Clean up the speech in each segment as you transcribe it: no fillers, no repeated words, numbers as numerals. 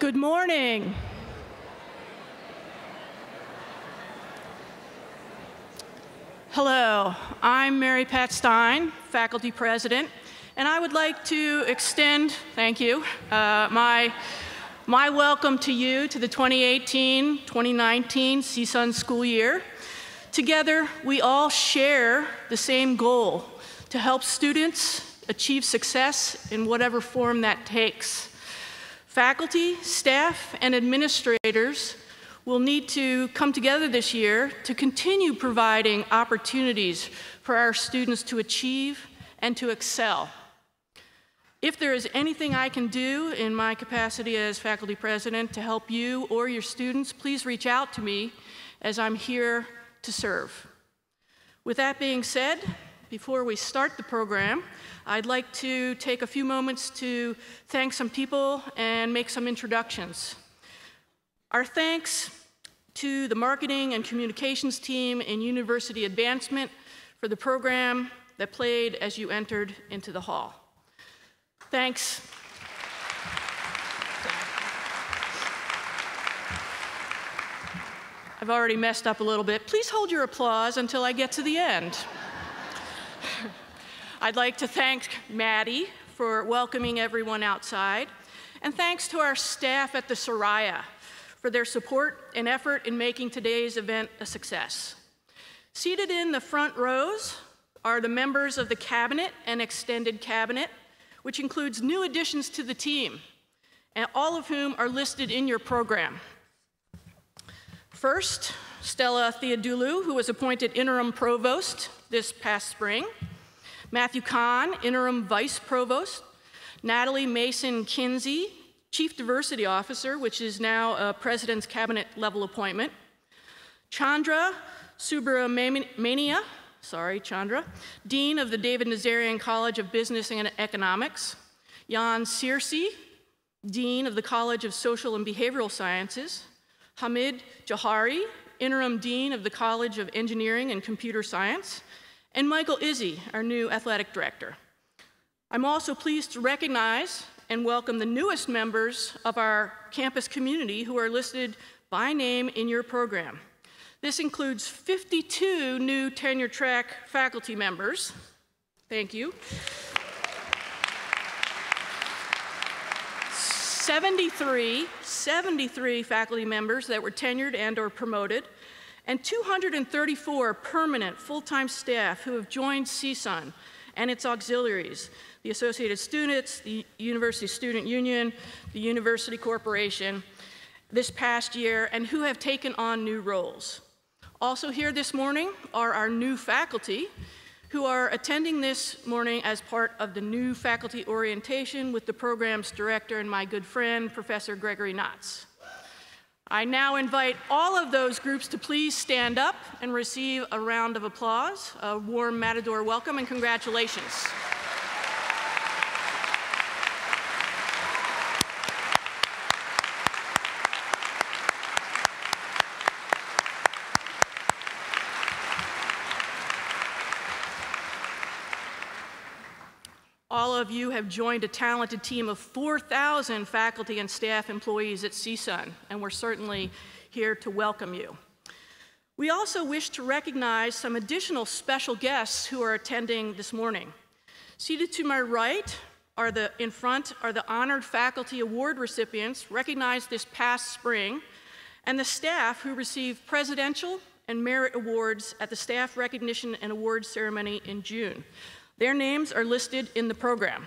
Good morning. Hello, I'm Mary Pat Stein, faculty president, and I would like to extend, thank you, my welcome to you to the 2018-2019 CSUN school year. Together, we all share the same goal, to help students achieve success in whatever form that takes. Faculty, staff, and administrators will need to come together this year to continue providing opportunities for our students to achieve and to excel. If there is anything I can do in my capacity as faculty president to help you or your students, please reach out to me, as I'm here to serve. With that being said, before we start the program, I'd like to take a few moments to thank some people and make some introductions. Our thanks to the marketing and communications team in University Advancement for the program that played as you entered into the hall. Thanks. I've already messed up a little bit. Please hold your applause until I get to the end. I'd like to thank Maddie for welcoming everyone outside, and thanks to our staff at the Soraya for their support and effort in making today's event a success. Seated in the front rows are the members of the cabinet and extended cabinet, which includes new additions to the team, and all of whom are listed in your program. First, Stella Theodoulou, who was appointed interim provost this past spring. Matthew Kahn, interim vice provost. Natalie Mason-Kinsey, chief diversity officer, which is now a president's cabinet level appointment. Chandra Subramania, dean of the David Nazarian College of Business and Economics. Jan Searcy, dean of the College of Social and Behavioral Sciences. Hamid Johari, interim dean of the College of Engineering and Computer Science. And Michael Izzy, our new athletic director. I'm also pleased to recognize and welcome the newest members of our campus community who are listed by name in your program. This includes 52 new tenure-track faculty members. Thank you. 73 faculty members that were tenured and or promoted, and 234 permanent full-time staff who have joined CSUN and its auxiliaries, the Associated Students, the University Student Union, the University Corporation, this past year, and who have taken on new roles. Also here this morning are our new faculty who are attending this morning as part of the new faculty orientation with the program's director and my good friend, Professor Gregory Knotts. I now invite all of those groups to please stand up and receive a round of applause, a warm Matador welcome, and congratulations. All of you have joined a talented team of 4,000 faculty and staff employees at CSUN, and we're certainly here to welcome you. We also wish to recognize some additional special guests who are attending this morning. Seated to my right in front are the honored faculty award recipients recognized this past spring, and the staff who received presidential and merit awards at the Staff Recognition and Awards Ceremony in June. Their names are listed in the program.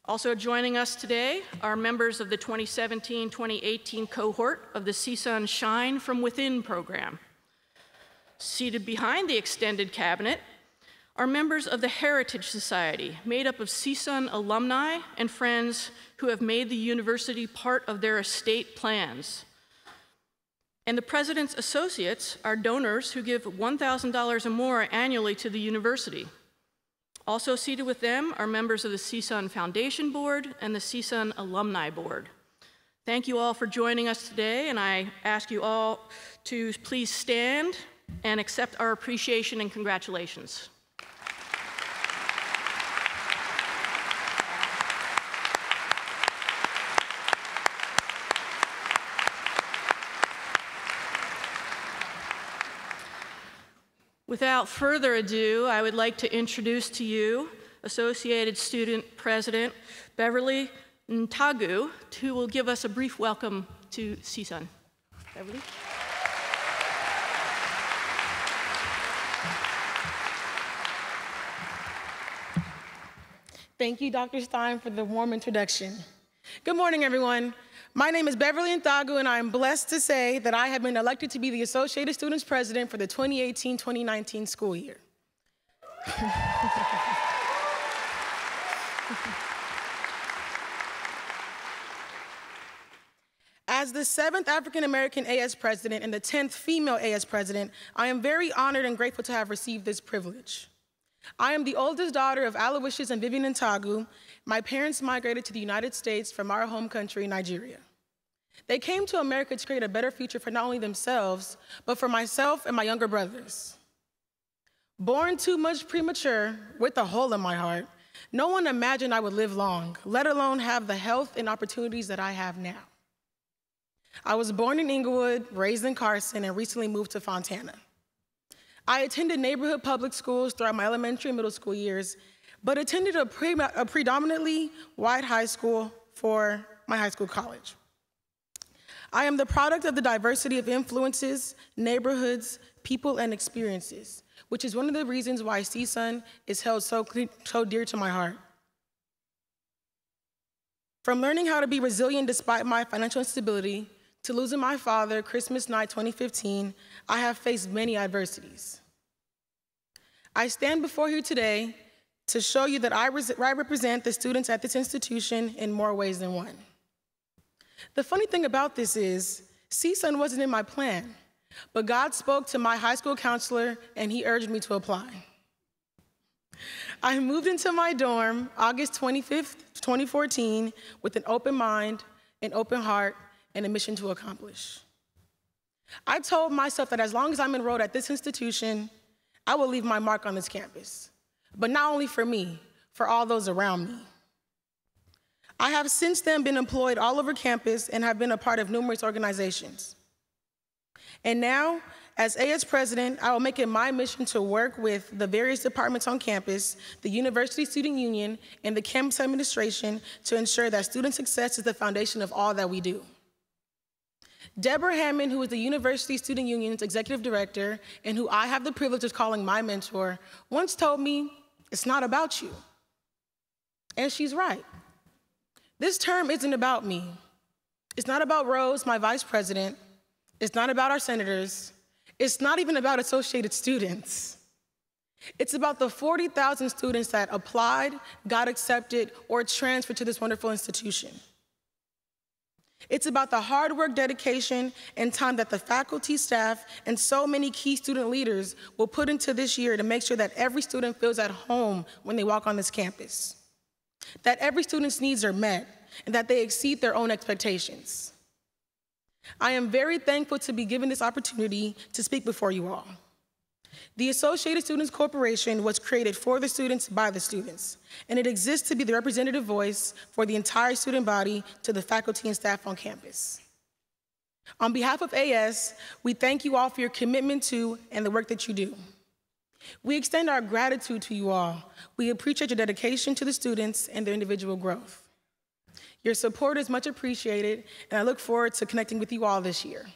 Also joining us today are members of the 2017-2018 cohort of the CSUN Shine From Within program. Seated behind the extended cabinet are members of the Heritage Society, made up of CSUN alumni and friends who have made the university part of their estate plans. And the President's Associates are donors who give $1,000 or more annually to the university. Also seated with them are members of the CSUN Foundation Board and the CSUN Alumni Board. Thank you all for joining us today, and I ask you all to please stand and accept our appreciation and congratulations. Without further ado, I would like to introduce to you Associated Student President Beverly Ntagu, who will give us a brief welcome to CSUN. Beverly? Thank you, Dr. Stein, for the warm introduction. Good morning, everyone. My name is Beverly Ntagu, and I am blessed to say that I have been elected to be the Associated Students President for the 2018-2019 school year. As the 7th African-American AS President and the 10th female AS President, I am very honored and grateful to have received this privilege. I am the oldest daughter of Aloysius and Vivian Ntagu. My parents migrated to the United States from our home country, Nigeria. They came to America to create a better future for not only themselves, but for myself and my younger brothers. Born too much premature, with a hole in my heart, no one imagined I would live long, let alone have the health and opportunities that I have now. I was born in Inglewood, raised in Carson, and recently moved to Fontana. I attended neighborhood public schools throughout my elementary and middle school years, but attended a predominantly white high school for my high school college. I am the product of the diversity of influences, neighborhoods, people, and experiences, which is one of the reasons why CSUN is held so dear to my heart. From learning how to be resilient despite my financial instability, to losing my father Christmas night 2015, I have faced many adversities. I stand before you today to show you that I represent the students at this institution in more ways than one. The funny thing about this is, CSUN wasn't in my plan, but God spoke to my high school counselor and he urged me to apply. I moved into my dorm August 25th, 2014, with an open mind, an open heart, and a mission to accomplish. I told myself that as long as I'm enrolled at this institution, I will leave my mark on this campus. But not only for me, for all those around me. I have since then been employed all over campus and have been a part of numerous organizations. And now, as AS President, I will make it my mission to work with the various departments on campus, the University Student Union, and the campus administration to ensure that student success is the foundation of all that we do. Deborah Hammond, who is the University Student Union's executive director and who I have the privilege of calling my mentor, once told me, "It's not about you." And she's right. This term isn't about me. It's not about Rose, my vice president. It's not about our senators. It's not even about associated students. It's about the 40,000 students that applied, got accepted, or transferred to this wonderful institution. It's about the hard work, dedication, and time that the faculty, staff, and so many key student leaders will put into this year to make sure that every student feels at home when they walk on this campus, that every student's needs are met, and that they exceed their own expectations. I am very thankful to be given this opportunity to speak before you all. The Associated Students Corporation was created for the students by the students, and it exists to be the representative voice for the entire student body to the faculty and staff on campus. On behalf of AS, we thank you all for your commitment to and the work that you do. We extend our gratitude to you all. We appreciate your dedication to the students and their individual growth. Your support is much appreciated, and I look forward to connecting with you all this year.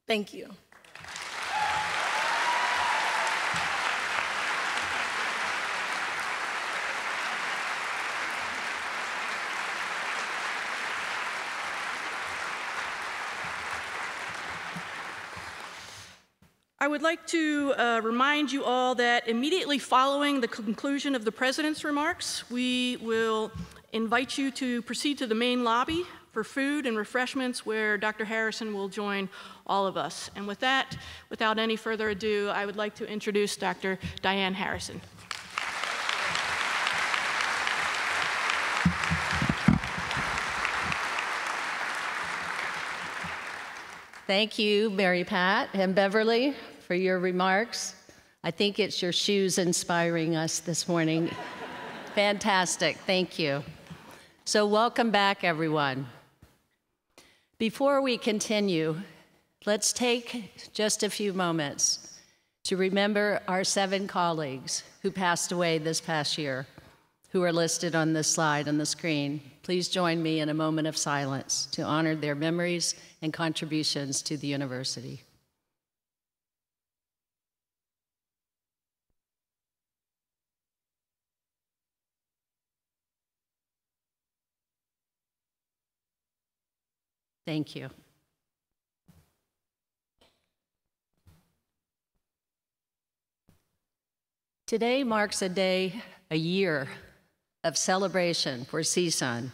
Thank you. I would like to remind you all that immediately following the conclusion of the President's remarks, we will invite you to proceed to the main lobby for food and refreshments where Dr. Harrison will join all of us. And with that, without any further ado, I would like to introduce Dr. Diane Harrison. Thank you, Mary Pat and Beverly, for your remarks. I think it's your shoes inspiring us this morning. Fantastic, thank you. So welcome back, everyone. Before we continue, let's take just a few moments to remember our 7 colleagues who passed away this past year, who are listed on this slide on the screen. Please join me in a moment of silence to honor their memories and contributions to the university. Thank you. Today marks a year of celebration for CSUN.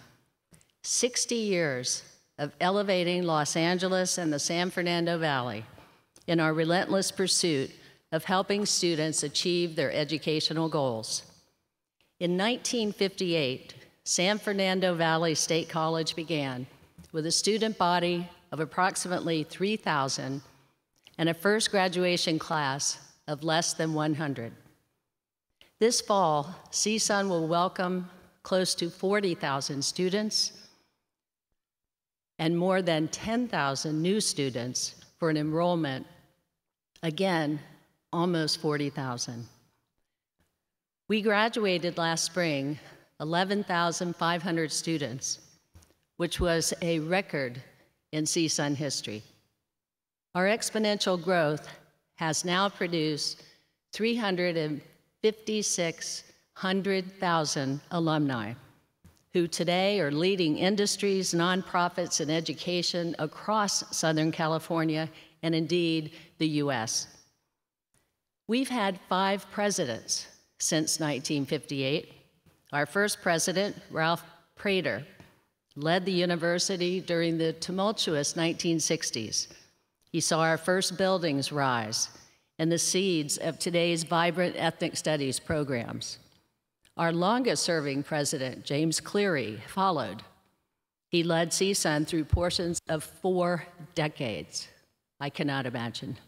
60 years of elevating Los Angeles and the San Fernando Valley in our relentless pursuit of helping students achieve their educational goals. In 1958, San Fernando Valley State College began with a student body of approximately 3,000 and a first graduation class of less than 100. This fall, CSUN will welcome close to 40,000 students and more than 10,000 new students for an enrollment, again, almost 40,000. We graduated last spring 11,500 students, which was a record in CSUN history. Our exponential growth has now produced 356,000 alumni, who today are leading industries, nonprofits, and education across Southern California and indeed the US. We've had 5 presidents since 1958. Our first president, Ralph Prater, led the university during the tumultuous 1960s. He saw our first buildings rise and the seeds of today's vibrant ethnic studies programs. Our longest-serving president, James Cleary, followed. He led CSUN through portions of 4 decades. I cannot imagine.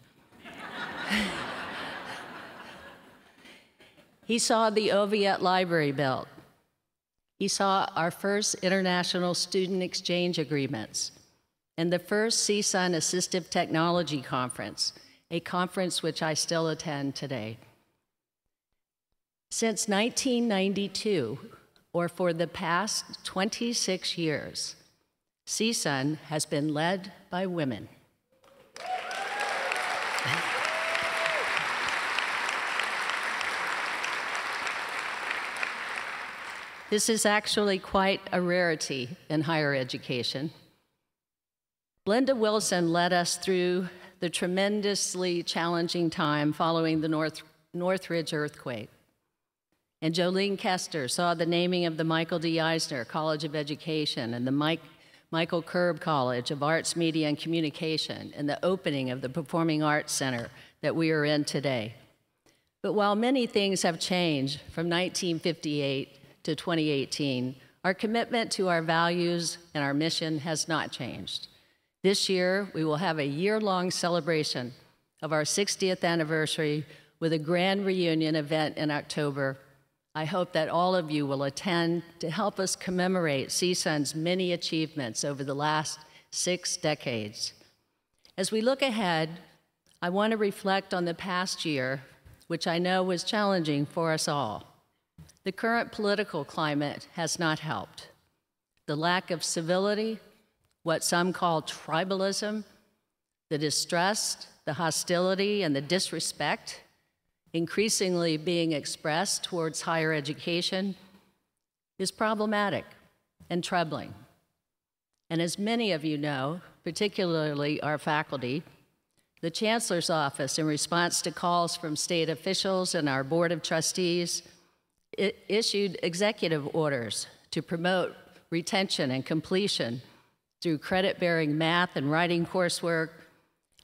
He saw the Oviatt Library built. He saw our first international student exchange agreements and the first CSUN Assistive Technology Conference, a conference which I still attend today. Since 1992, or for the past 26 years, CSUN has been led by women. This is actually quite a rarity in higher education. Glenda Wilson led us through the tremendously challenging time following the Northridge earthquake. And Jolene Kester saw the naming of the Michael D. Eisner College of Education and the Michael Kerb College of Arts, Media, and Communication, and the opening of the Performing Arts Center that we are in today. But while many things have changed from 1958 to 2018, our commitment to our values and our mission has not changed. This year, we will have a year-long celebration of our 60th anniversary with a grand reunion event in October. I hope that all of you will attend to help us commemorate CSUN's many achievements over the last 6 decades. As we look ahead, I want to reflect on the past year, which I know was challenging for us all. The current political climate has not helped. The lack of civility, what some call tribalism, the distrust, the hostility, and the disrespect increasingly being expressed towards higher education is problematic and troubling. And as many of you know, particularly our faculty, the Chancellor's Office, in response to calls from state officials and our Board of Trustees, it issued executive orders to promote retention and completion through credit-bearing math and writing coursework,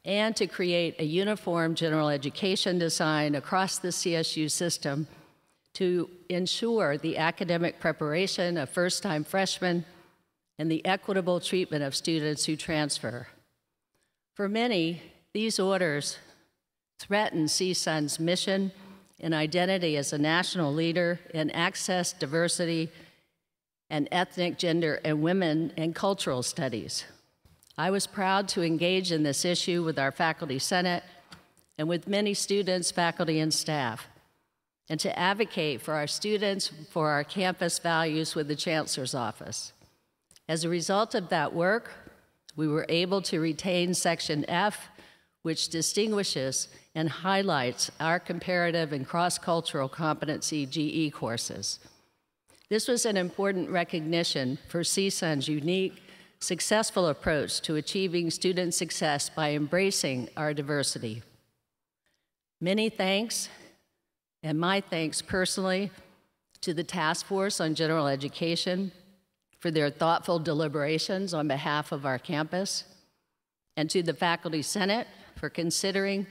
and to create a uniform general education design across the CSU system to ensure the academic preparation of first-time freshmen and the equitable treatment of students who transfer. For many, these orders threaten CSUN's mission and identity as a national leader in access, diversity, and ethnic, gender, and women and cultural studies. I was proud to engage in this issue with our Faculty Senate and with many students, faculty, and staff, and to advocate for our students, for our campus values with the Chancellor's Office. As a result of that work, we were able to retain Section F, which distinguishes and highlights our comparative and cross-cultural competency GE courses. This was an important recognition for CSUN's unique, successful approach to achieving student success by embracing our diversity. Many thanks, and my thanks personally, to the Task Force on General Education for their thoughtful deliberations on behalf of our campus, and to the Faculty Senate for considering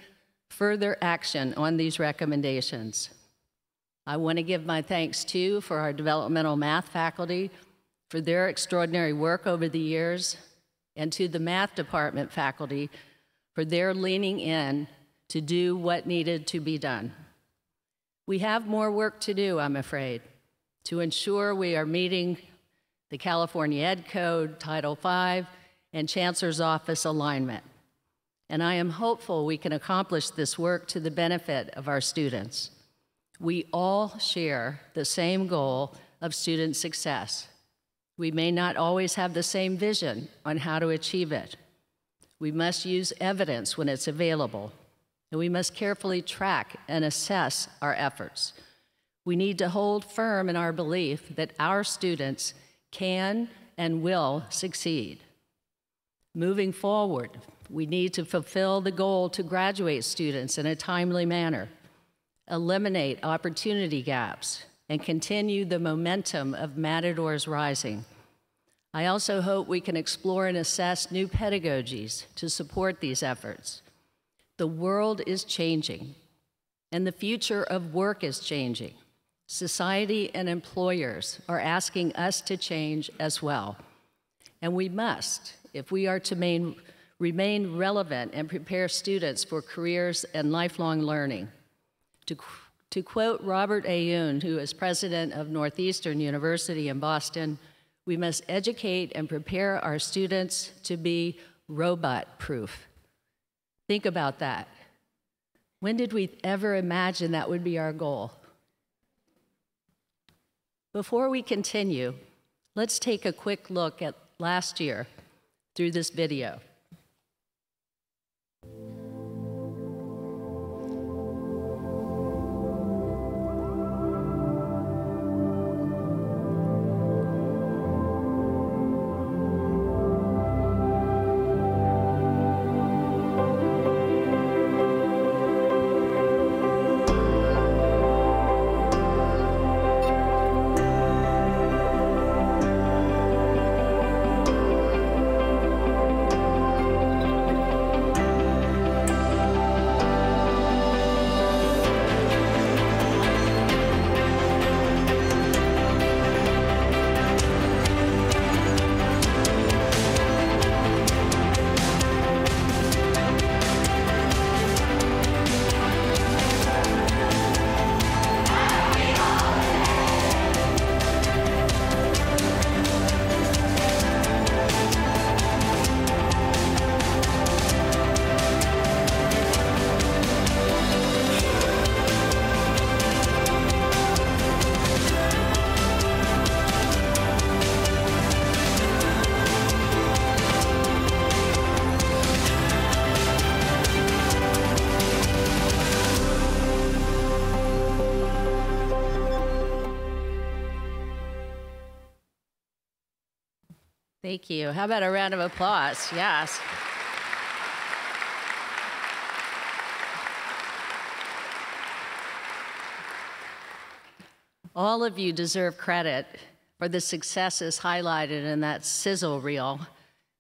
further action on these recommendations. I want to give my thanks, too, for our developmental math faculty for their extraordinary work over the years, and to the math department faculty for their leaning in to do what needed to be done. We have more work to do, I'm afraid, to ensure we are meeting the California Ed Code, Title V, and Chancellor's Office alignment. And I am hopeful we can accomplish this work to the benefit of our students. We all share the same goal of student success. We may not always have the same vision on how to achieve it. We must use evidence when it's available, and we must carefully track and assess our efforts. We need to hold firm in our belief that our students can and will succeed. Moving forward, we need to fulfill the goal to graduate students in a timely manner, eliminate opportunity gaps, and continue the momentum of Matadors Rising. I also hope we can explore and assess new pedagogies to support these efforts. The world is changing, and the future of work is changing. Society and employers are asking us to change as well. And we must, if we are to remain relevant and prepare students for careers and lifelong learning. To quote Robert Ayoun, who is president of Northeastern University in Boston, we must educate and prepare our students to be robot-proof. Think about that. When did we ever imagine that would be our goal? Before we continue, let's take a quick look at last year through this video. Thank you. How about a round of applause? Yes. All of you deserve credit for the successes highlighted in that sizzle reel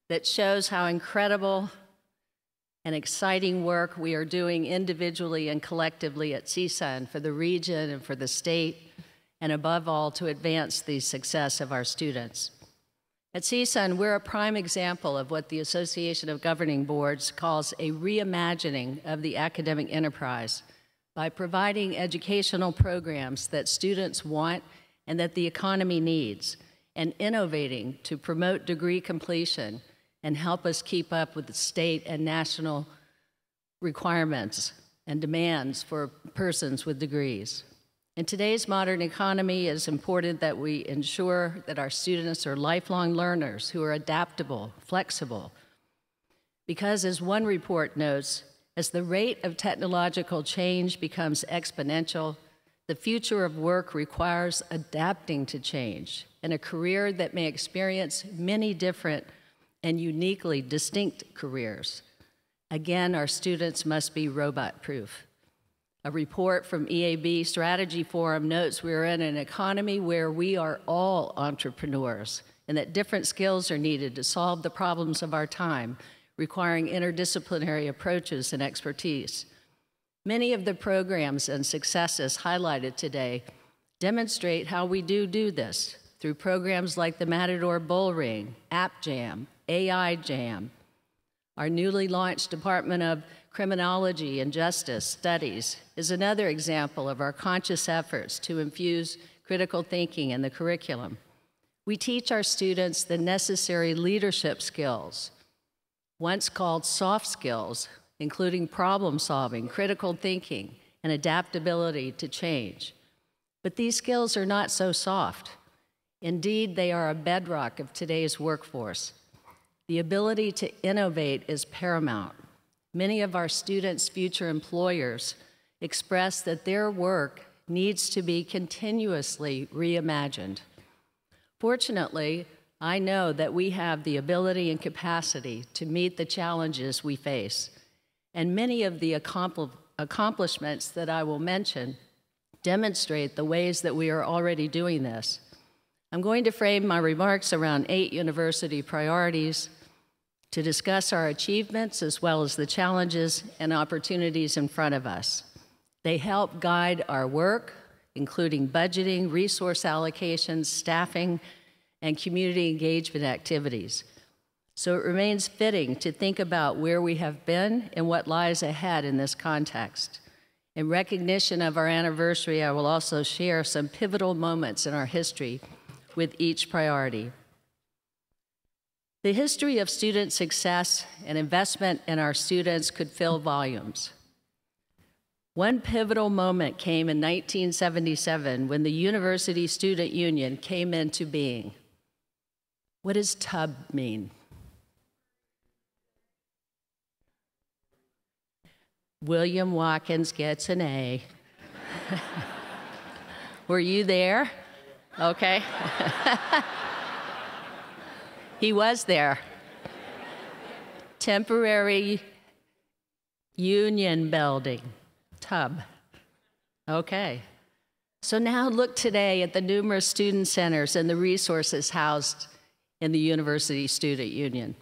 that shows how incredible and exciting work we are doing individually and collectively at CSUN for the region and for the state, and above all, to advance the success of our students. At CSUN, we're a prime example of what the Association of Governing Boards calls a reimagining of the academic enterprise by providing educational programs that students want and that the economy needs, and innovating to promote degree completion and help us keep up with the state and national requirements and demands for persons with degrees. In today's modern economy, it is important that we ensure that our students are lifelong learners who are adaptable, flexible. Because as one report notes, as the rate of technological change becomes exponential, the future of work requires adapting to change in a career that may experience many different and uniquely distinct careers. Again, our students must be robot-proof. A report from EAB Strategy Forum notes we are in an economy where we are all entrepreneurs and that different skills are needed to solve the problems of our time, requiring interdisciplinary approaches and expertise. Many of the programs and successes highlighted today demonstrate how we do this through programs like the Matador Bull Ring, App Jam, AI Jam. Our newly launched Department of Criminology and Justice Studies is another example of our conscious efforts to infuse critical thinking in the curriculum. We teach our students the necessary leadership skills, once called soft skills, including problem solving, critical thinking, and adaptability to change. But these skills are not so soft. Indeed, they are a bedrock of today's workforce. The ability to innovate is paramount. Many of our students' future employers express that their work needs to be continuously reimagined. Fortunately, I know that we have the ability and capacity to meet the challenges we face, and many of the accomplishments that I will mention demonstrate the ways that we are already doing this. I'm going to frame my remarks around 8 university priorities to discuss our achievements as well as the challenges and opportunities in front of us. They help guide our work, including budgeting, resource allocations, staffing, and community engagement activities. So it remains fitting to think about where we have been and what lies ahead in this context. In recognition of our anniversary, I will also share some pivotal moments in our history with each priority. The history of student success and investment in our students could fill volumes. One pivotal moment came in 1977 when the University Student Union came into being. What does TUB mean? William Watkins gets an A. Were you there? Okay. He was there. Temporary Union Building, TUB. Okay. So now look today at the numerous student centers and the resources housed in the University Student Union.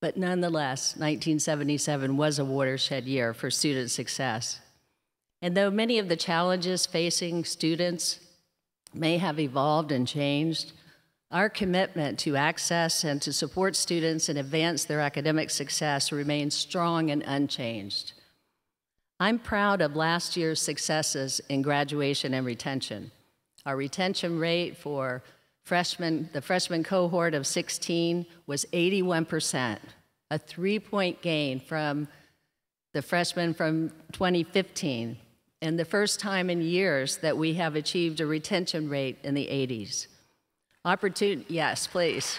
But nonetheless, 1977 was a watershed year for student success. And though many of the challenges facing students may have evolved and changed, our commitment to access and to support students and advance their academic success remains strong and unchanged. I'm proud of last year's successes in graduation and retention. Our retention rate for the freshman cohort of 16 was 81%, a 3-point gain from the freshmen from 2015, and the first time in years that we have achieved a retention rate in the 80s. Yes, please.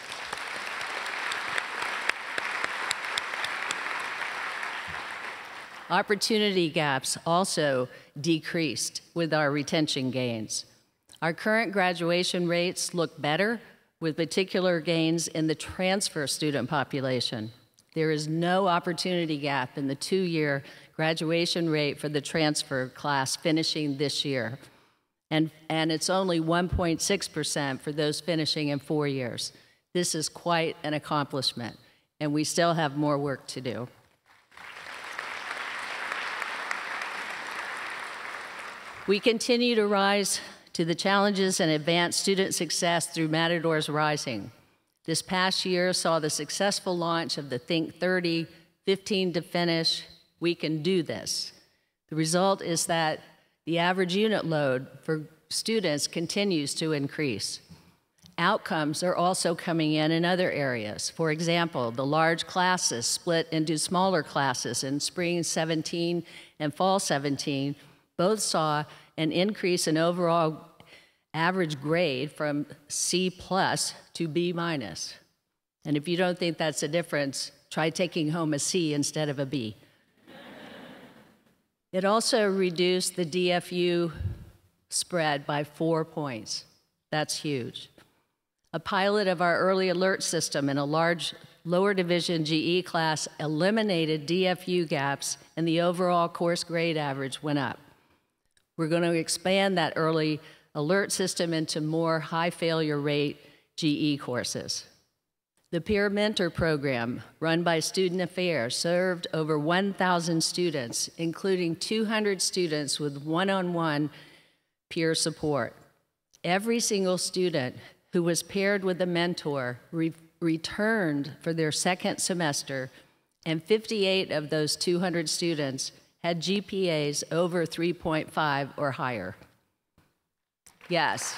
Opportunity gaps also decreased with our retention gains. Our current graduation rates look better, with particular gains in the transfer student population. There is no opportunity gap in the 2-year graduation rate for the transfer class finishing this year. And it's only 1.6% for those finishing in 4 years. This is quite an accomplishment, and we still have more work to do. We continue to rise to the challenges and advance student success through Matador's Rising. This past year saw the successful launch of the Think 30, 15 to Finish, We Can Do This. The result is that the average unit load for students continues to increase. Outcomes are also coming in other areas. For example, the large classes split into smaller classes in spring 17 and fall 17 both saw an increase in overall average grade from C+ to B-. And if you don't think that's a difference, try taking home a C instead of a B. It also reduced the DFU spread by 4 points. That's huge. A pilot of our early alert system in a large lower division GE class eliminated DFU gaps, and the overall course grade average went up. We're going to expand that early alert system into more high failure rate GE courses. The Peer Mentor Program, run by Student Affairs, served over 1,000 students, including 200 students with one-on-one peer support. Every single student who was paired with a mentor returned for their second semester, and 58 of those 200 students had GPAs over 3.5 or higher. Yes.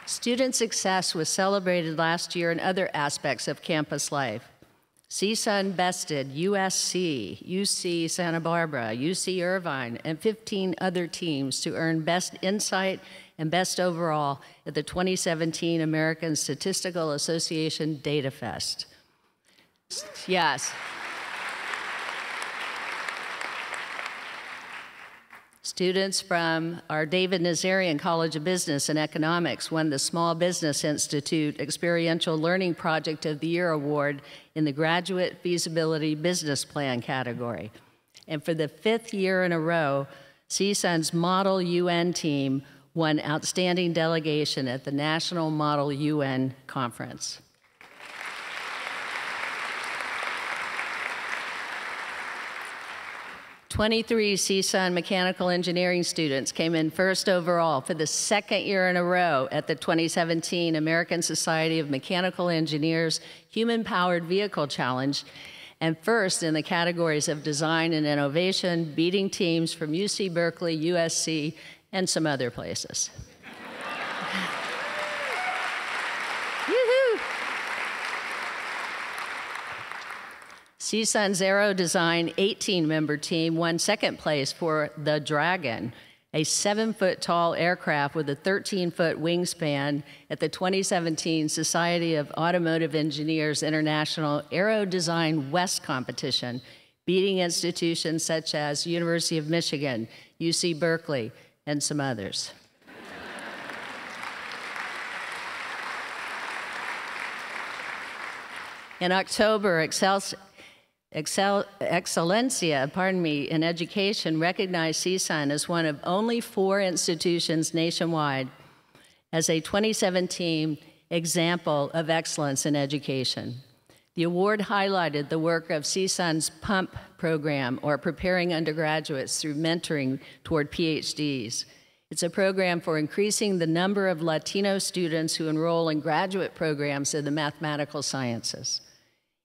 Student success was celebrated last year in other aspects of campus life. CSUN bested USC, UC Santa Barbara, UC Irvine, and 15 other teams to earn Best Insight and Best Overall at the 2017 American Statistical Association Data Fest. Yes. Students from our David Nazarian College of Business and Economics won the Small Business Institute Experiential Learning Project of the Year Award in the Graduate Feasibility Business Plan category. And for the 5th year in a row, CSUN's Model UN team won Outstanding Delegation at the National Model UN Conference. "23 CSUN mechanical engineering students came in first overall for the 2nd year in a row at the 2017 American Society of Mechanical Engineers Human-Powered Vehicle Challenge, and first in the categories of design and innovation, beating teams from UC Berkeley, USC, and some other places. CSUN's Aero Design 18-member team won 2nd place for the Dragon, a 7-foot-tall aircraft with a 13-foot wingspan at the 2017 Society of Automotive Engineers International Aero Design West competition, beating institutions such as University of Michigan, UC Berkeley, and some others. In October, Excellencia, in education recognized CSUN as one of only 4 institutions nationwide as a 2017 example of excellence in education. The award highlighted the work of CSUN's PUMP program, or Preparing Undergraduates Through Mentoring Toward PhDs. It's a program for increasing the number of Latino students who enroll in graduate programs in the mathematical sciences.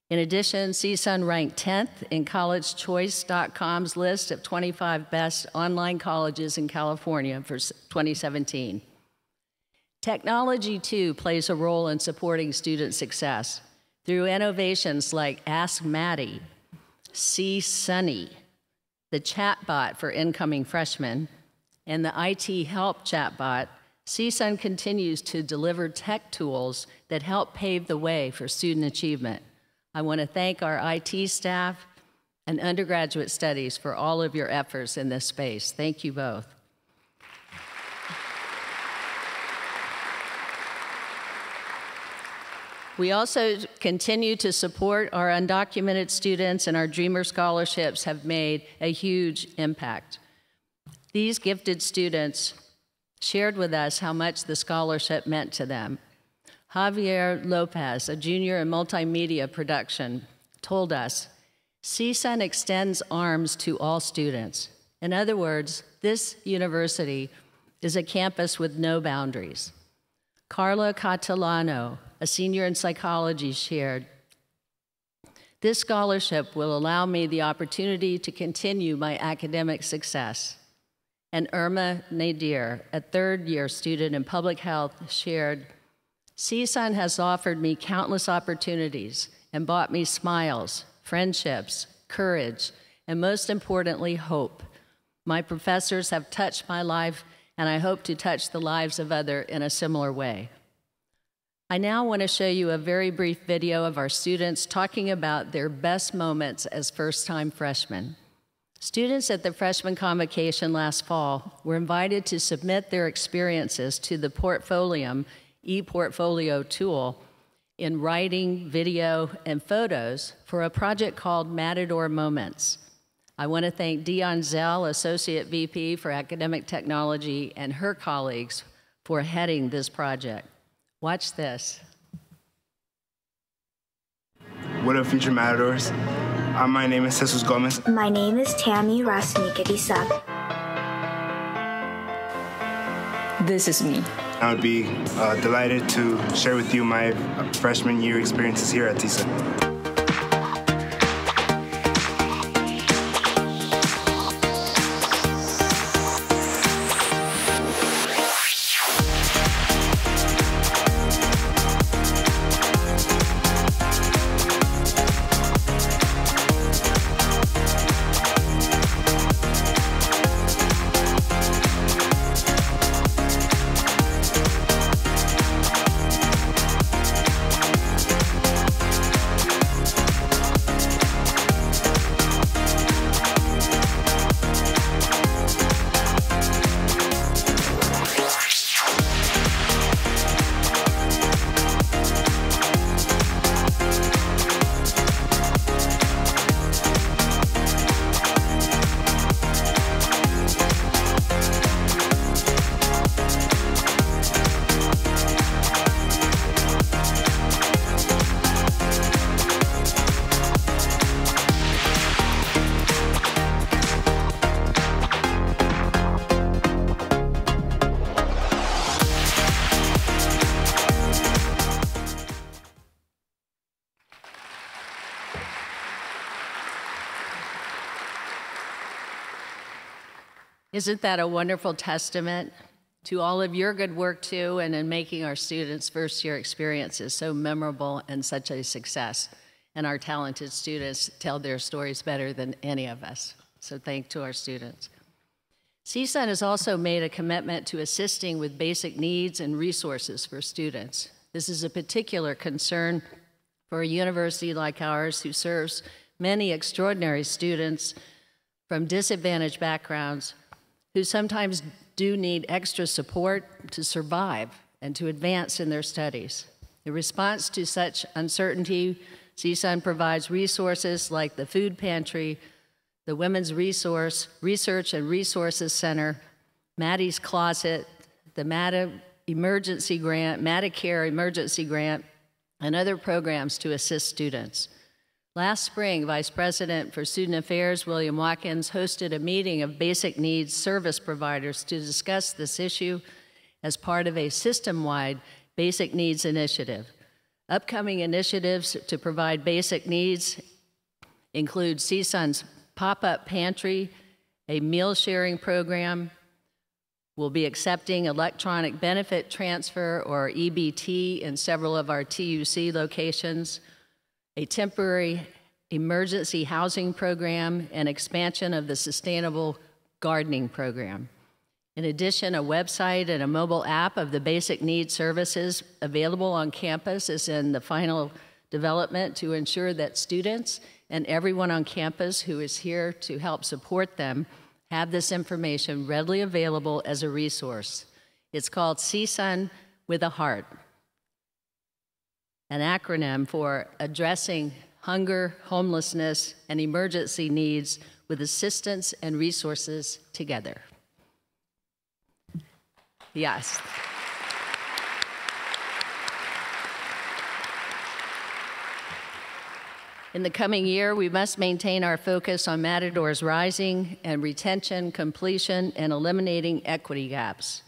In addition, CSUN ranked 10th in collegechoice.com's list of 25 best online colleges in California for 2017. Technology, too, plays a role in supporting student success through innovations like Ask Maddie, See Sunny, the chatbot for incoming freshmen, and the IT Help chatbot. CSUN continues to deliver tech tools that help pave the way for student achievement. I want to thank our IT staff and undergraduate studies for all of your efforts in this space. Thank you both. We also continue to support our undocumented students, and our Dreamer scholarships have made a huge impact. These gifted students shared with us how much the scholarship meant to them. Javier Lopez, a junior in multimedia production, told us, CSUN extends arms to all students. In other words, this university is a campus with no boundaries. Carla Catalano, a senior in psychology, shared, this scholarship will allow me the opportunity to continue my academic success. and Irma Nadir, a third-year student in public health, shared, "CSUN has offered me countless opportunities and brought me smiles, friendships, courage, and most importantly, hope. My professors have touched my life, and I hope to touch the lives of others in a similar way." I now want to show you a very brief video of our students talking about their best moments as first-time freshmen. Students at the freshman convocation last fall were invited to submit their experiences to the Portfolium e-portfolio tool in writing, video, and photos for a project called Matador Moments. I want to thank Dion Zell, Associate VP for Academic Technology, and her colleagues for heading this project. Watch this. What up, future Matadors? My name is Jesus Gomez. My name is Tammy Rasnikadisa. This is me. I would be delighted to share with you my freshman year experiences here at CSUN. Isn't that a wonderful testament to all of your good work too, and in making our students' first year experiences so memorable and such a success? And our talented students tell their stories better than any of us. So thank to our students. CSUN has also made a commitment to assisting with basic needs and resources for students. This is a particular concern for a university like ours who serves many extraordinary students from disadvantaged backgrounds who sometimes do need extra support to survive and to advance in their studies. In response to such uncertainty, CSUN provides resources like the Food Pantry, the Women's Research and Resources Center, Maddie's Closet, the Madacare Emergency Grant, and other programs to assist students. Last spring, Vice President for Student Affairs, William Watkins, hosted a meeting of basic needs service providers to discuss this issue as part of a system-wide basic needs initiative. Upcoming initiatives to provide basic needs include CSUN's pop-up pantry, a meal sharing program. We'll be accepting electronic benefit transfer, or EBT, in several of our TUC locations, a temporary emergency housing program, and expansion of the sustainable gardening program. In addition, a website and a mobile app of the basic needs services available on campus is in the final development to ensure that students and everyone on campus who is here to help support them have this information readily available as a resource. It's called CSUN with a Heart, an acronym for Addressing Hunger, Homelessness, and Emergency Needs with Assistance and Resources Together. Yes. In the coming year, we must maintain our focus on Matador's rising and retention, completion, and eliminating equity gaps.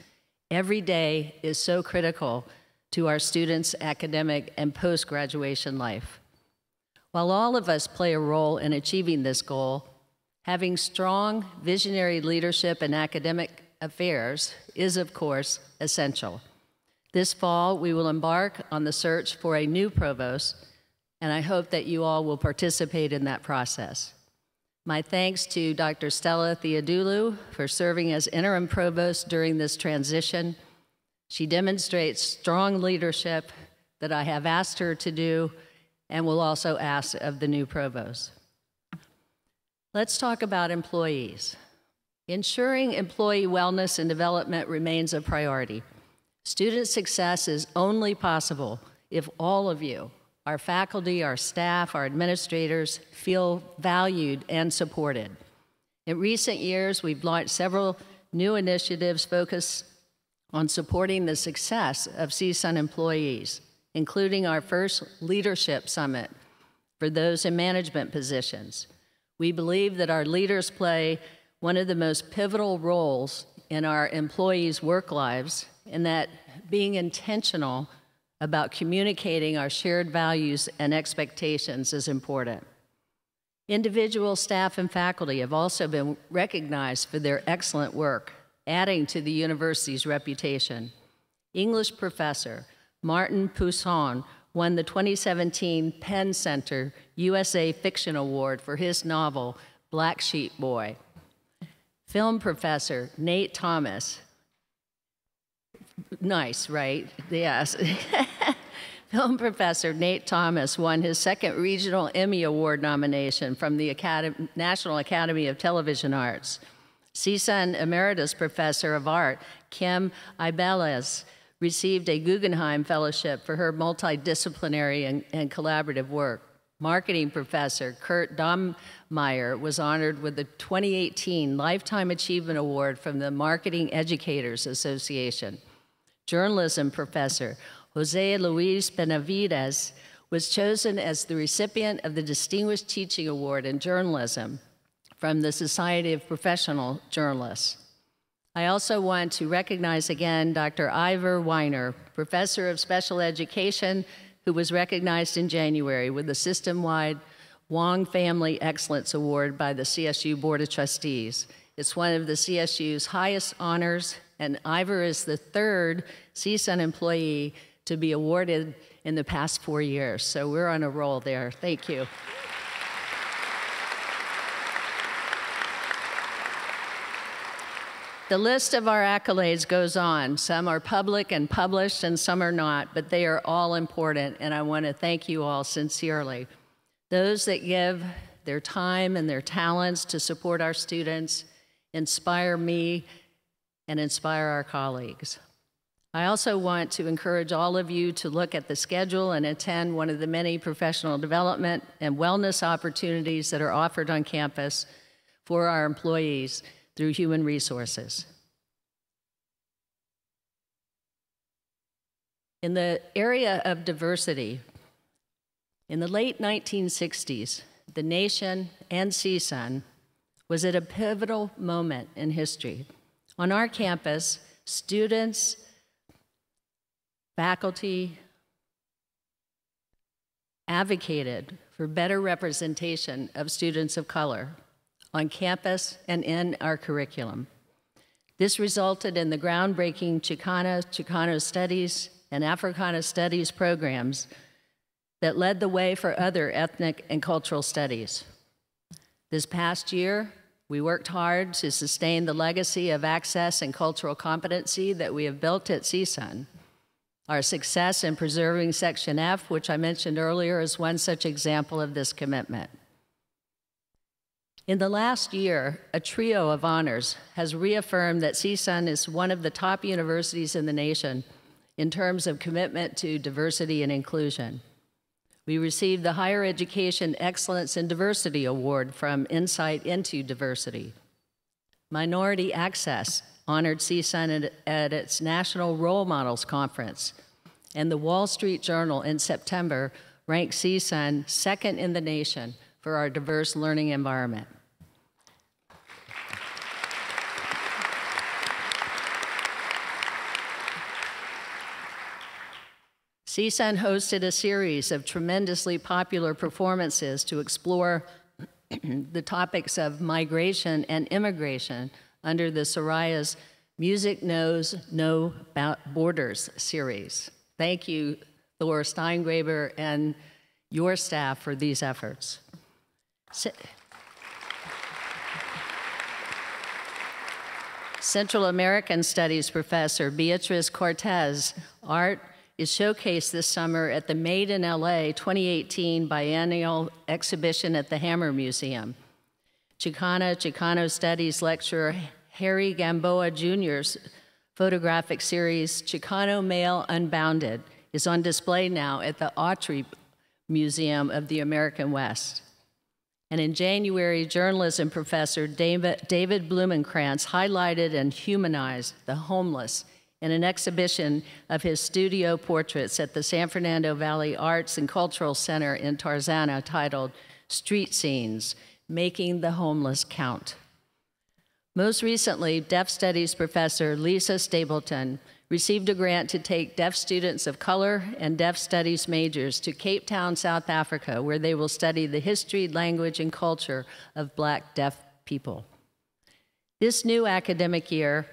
Every day is so critical to our students' academic and post-graduation life. While all of us play a role in achieving this goal, Having strong visionary leadership in academic affairs is, of course, essential. This fall, we will embark on the search for a new provost, and I hope that you all will participate in that process. My thanks to Dr. Stella Theodoulou for serving as interim provost during this transition. She demonstrates strong leadership that I have asked her to do and will also ask of the new provost. Let's talk about employees. Ensuring employee wellness and development remains a priority. Student success is only possible if all of you, our faculty, our staff, our administrators, feel valued and supported. In recent years, we've launched several new initiatives focused on supporting the success of CSUN employees, including our first leadership summit for those in management positions. We believe that our leaders play one of the most pivotal roles in our employees' work lives, and that being intentional about communicating our shared values and expectations is important. Individual staff and faculty have also been recognized for their excellent work, adding to the university's reputation. English professor Martin Poussin won the 2017 Penn Center USA Fiction Award for his novel, Black Sheep Boy. Film professor Nate Thomas, nice, right? Yes. Film professor Nate Thomas won his second Regional Emmy Award nomination from the National Academy of Television Arts. CSUN Emeritus Professor of Art Kim Ibeles received a Guggenheim Fellowship for her multidisciplinary and collaborative work. Marketing professor Kurt Dommeyer was honored with the 2018 Lifetime Achievement Award from the Marketing Educators Association. Journalism professor Jose Luis Benavides was chosen as the recipient of the Distinguished Teaching Award in Journalism from the Society of Professional Journalists. I also want to recognize again Dr. Ivor Weiner, professor of special education, who was recognized in January with the system-wide Wong Family Excellence Award by the CSU Board of Trustees. It's one of the CSU's highest honors, and Ivor is the third CSUN employee to be awarded in the past 4 years. So we're on a roll there. Thank you. The list of our accolades goes on. Some are public and published, and some are not, but they are all important, and I want to thank you all sincerely. Those that give their time and their talents to support our students inspire me and inspire our colleagues. I also want to encourage all of you to look at the schedule and attend one of the many professional development and wellness opportunities that are offered on campus for our employees through human resources. In the area of diversity, in the late 1960s, the nation and CSUN was at a pivotal moment in history. On our campus, students, faculty advocated for better representation of students of color on campus and in our curriculum. This resulted in the groundbreaking Chicano Studies, and Africana Studies programs that led the way for other ethnic and cultural studies. This past year, we worked hard to sustain the legacy of access and cultural competency that we have built at CSUN. Our success in preserving Section F, which I mentioned earlier, is one such example of this commitment. In the last year, a trio of honors has reaffirmed that CSUN is one of the top universities in the nation in terms of commitment to diversity and inclusion. We received the Higher Education Excellence in Diversity Award from Insight into Diversity. Minority Access honored CSUN at its National Role Models Conference, and the Wall Street Journal in September ranked CSUN second in the nation for our diverse learning environment. CSUN hosted a series of tremendously popular performances to explore the topics of migration and immigration under the Soraya's Music Knows No Borders series. Thank you, Thor Steingraber, and your staff for these efforts. Central American Studies professor Beatriz Cortez, art is showcased this summer at the Made in LA 2018 biennial exhibition at the Hammer Museum. Chicano Studies lecturer Harry Gamboa Jr.'s photographic series, Chicano Male Unbounded, is on display now at the Autry Museum of the American West. And in January, journalism professor David Blumenkrantz highlighted and humanized the homeless in an exhibition of his studio portraits at the San Fernando Valley Arts and Cultural Center in Tarzana titled Street Scenes, Making the Homeless Count. Most recently, Deaf Studies professor Lisa Stapleton received a grant to take deaf students of color and deaf studies majors to Cape Town, South Africa, where they will study the history, language, and culture of Black deaf people. This new academic year,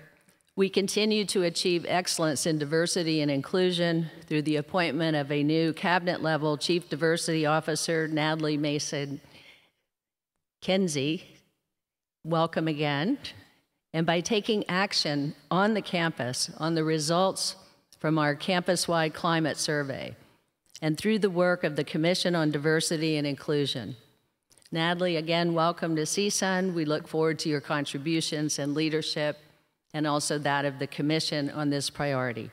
we continue to achieve excellence in diversity and inclusion through the appointment of a new cabinet-level Chief Diversity Officer, Natalie Mason-Kenzie. Welcome again. And by taking action on the campus on the results from our campus-wide climate survey, and through the work of the Commission on Diversity and Inclusion. Natalie, again, welcome to CSUN. We look forward to your contributions and leadership, and also that of the Commission on this priority.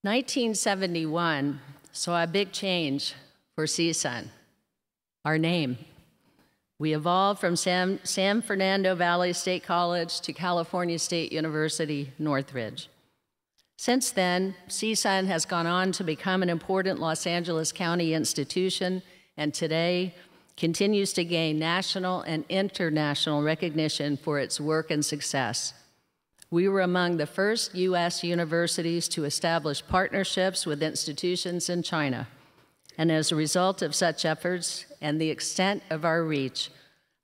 "1971 saw a big change for CSUN, our name. We evolved from San Fernando Valley State College to California State University, Northridge. Since then, CSUN has gone on to become an important Los Angeles County institution, and today continues to gain national and international recognition for its work and success. We were among the first U.S. universities to establish partnerships with institutions in China. And as a result of such efforts and the extent of our reach,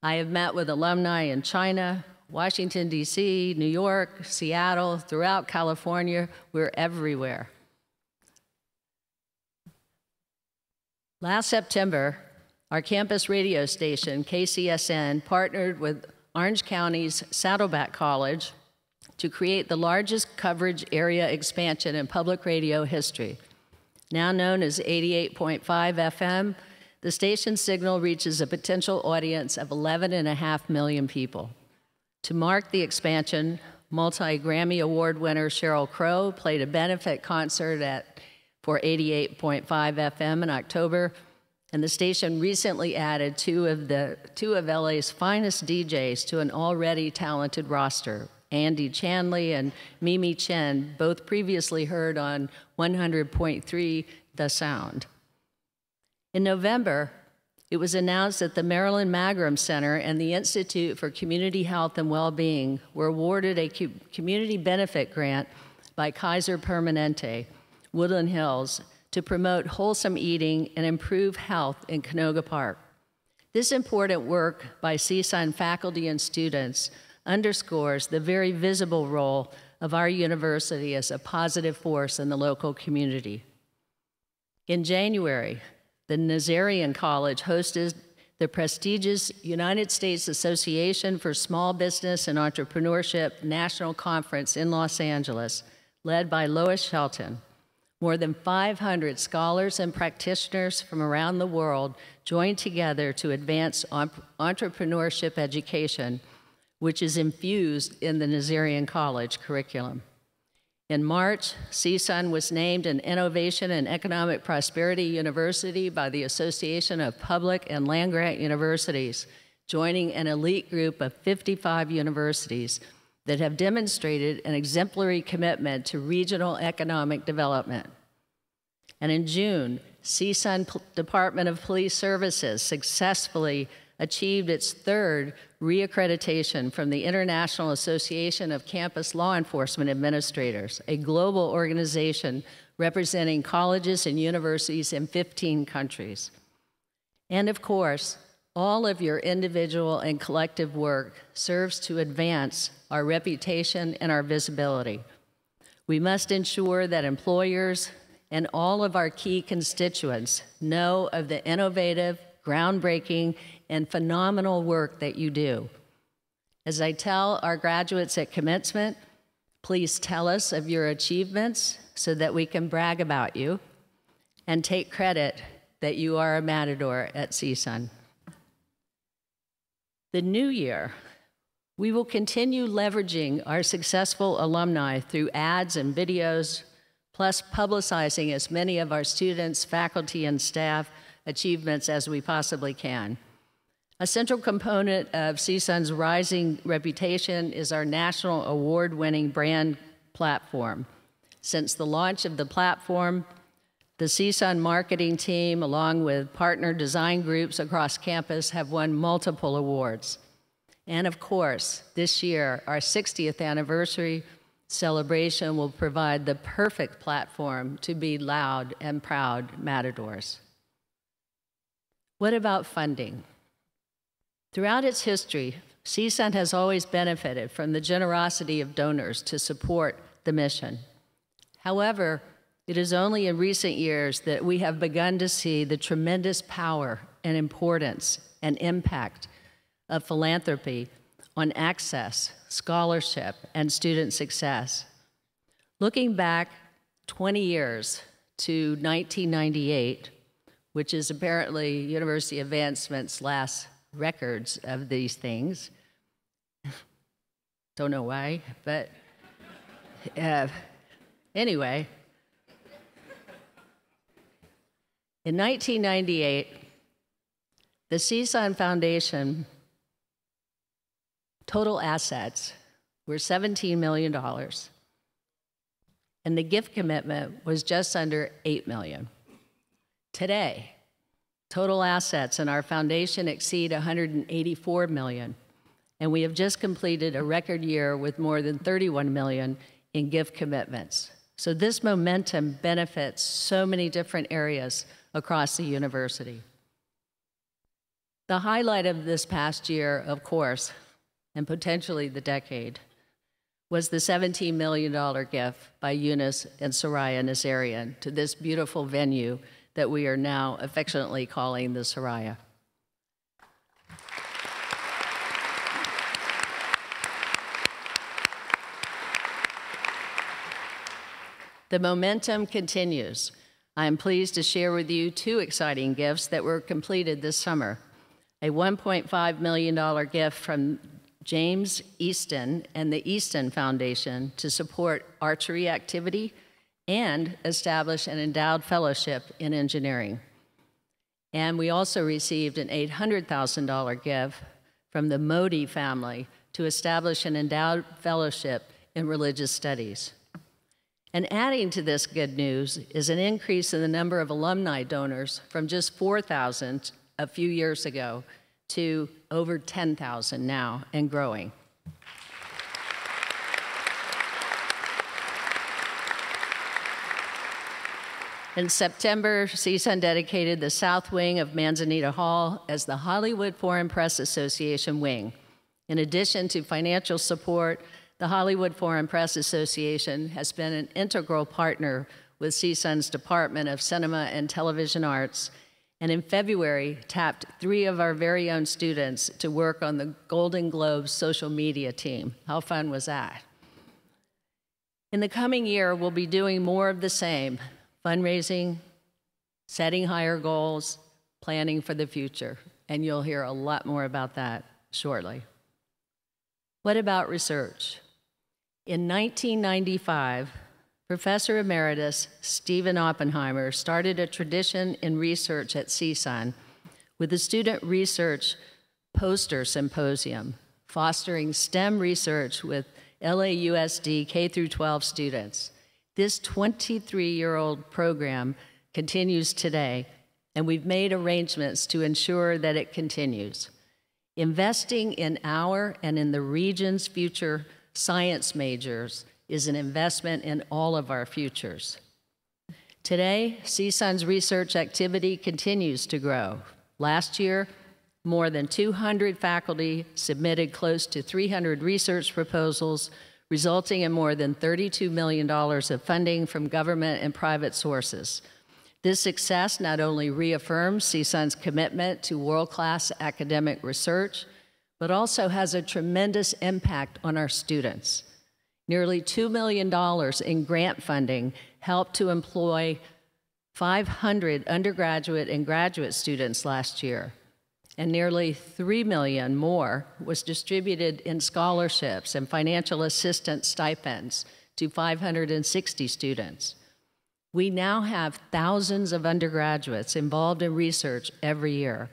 I have met with alumni in China, Washington, D.C., New York, Seattle, throughout California. We're everywhere. Last September, our campus radio station, KCSN, partnered with Orange County's Saddleback College to create the largest coverage area expansion in public radio history. Now known as 88.5 FM, the station's signal reaches a potential audience of 11.5 million people. To mark the expansion, multi-Grammy Award winner Sheryl Crow played a benefit concert for 88.5 FM in October, and the station recently added two of LA's finest DJs to an already talented roster, Andy Chanley and Mimi Chen, both previously heard on 100.3 The Sound. In November, it was announced that the Marilyn Magrum Center and the Institute for Community Health and Well-Being were awarded a community benefit grant by Kaiser Permanente, Woodland Hills, to promote wholesome eating and improve health in Canoga Park. This important work by CSUN faculty and students underscores the very visible role of our university as a positive force in the local community. In January, the Nazarian College hosted the prestigious United States Association for Small Business and Entrepreneurship National Conference in Los Angeles, led by Lois Shelton. More than 500 scholars and practitioners from around the world joined together to advance entrepreneurship education, which is infused in the Nazarian College curriculum. In March, CSUN was named an Innovation and Economic Prosperity University by the Association of Public and Land-Grant Universities, joining an elite group of 55 universities that have demonstrated an exemplary commitment to regional economic development. And in June, CSUN Department of Police Services successfully achieved its third reaccreditation from the International Association of Campus Law Enforcement Administrators, a global organization representing colleges and universities in 15 countries. And of course, all of your individual and collective work serves to advance our reputation and our visibility. We must ensure that employers and all of our key constituents know of the innovative, groundbreaking, and phenomenal work that you do. As I tell our graduates at commencement, please tell us of your achievements so that we can brag about you and take credit that you are a matador at CSUN. The new year, we will continue leveraging our successful alumni through ads and videos, plus publicizing as many of our students, faculty, and staff achievements as we possibly can. A central component of CSUN's rising reputation is our national award-winning brand platform. Since the launch of the platform, the CSUN marketing team, along with partner design groups across campus, have won multiple awards. And of course, this year, our 60th anniversary celebration will provide the perfect platform to be loud and proud matadors. What about funding? Throughout its history, CSUN has always benefited from the generosity of donors to support the mission. However, it is only in recent years that we have begun to see the tremendous power and importance and impact of philanthropy on access, scholarship, and student success. Looking back 20 years to 1998, which is apparently University Advancement's last records of these things. Don't know why, but anyway. In 1998, the CSUN Foundation total assets were $17 million, and the gift commitment was just under $8 million. Today, total assets in our foundation exceed $184 million, and we have just completed a record year with more than $31 million in gift commitments. So this momentum benefits so many different areas across the university. The highlight of this past year, of course, and potentially the decade, was the $17 million gift by Eunice and Soraya Nazarian to this beautiful venue that we are now affectionately calling the Soraya. The momentum continues. I am pleased to share with you two exciting gifts that were completed this summer. A $1.5 million gift from James Easton and the Easton Foundation to support archery activity and establish an endowed fellowship in engineering. And we also received an $800,000 gift from the Modi family to establish an endowed fellowship in religious studies. And adding to this good news is an increase in the number of alumni donors from just 4,000 a few years ago to over 10,000 now and growing. In September, CSUN dedicated the south wing of Manzanita Hall as the Hollywood Foreign Press Association wing. In addition to financial support, the Hollywood Foreign Press Association has been an integral partner with CSUN's Department of Cinema and Television Arts, and in February tapped 3 of our very own students to work on the Golden Globes social media team. How fun was that? In the coming year, we'll be doing more of the same: fundraising, setting higher goals, planning for the future, and you'll hear a lot more about that shortly. What about research? In 1995, Professor Emeritus Stephen Oppenheimer started a tradition in research at CSUN with the Student Research Poster Symposium, fostering STEM research with LAUSD K-12 students. This 23-year-old program continues today, and we've made arrangements to ensure that it continues. Investing in our and in the region's future science majors is an investment in all of our futures. Today, CSUN's research activity continues to grow. Last year, more than 200 faculty submitted close to 300 research proposals, resulting in more than $32 million of funding from government and private sources. This success not only reaffirms CSUN's commitment to world-class academic research, but also has a tremendous impact on our students. Nearly $2 million in grant funding helped to employ 500 undergraduate and graduate students last year, and nearly $3 million more was distributed in scholarships and financial assistance stipends to 560 students. We now have thousands of undergraduates involved in research every year.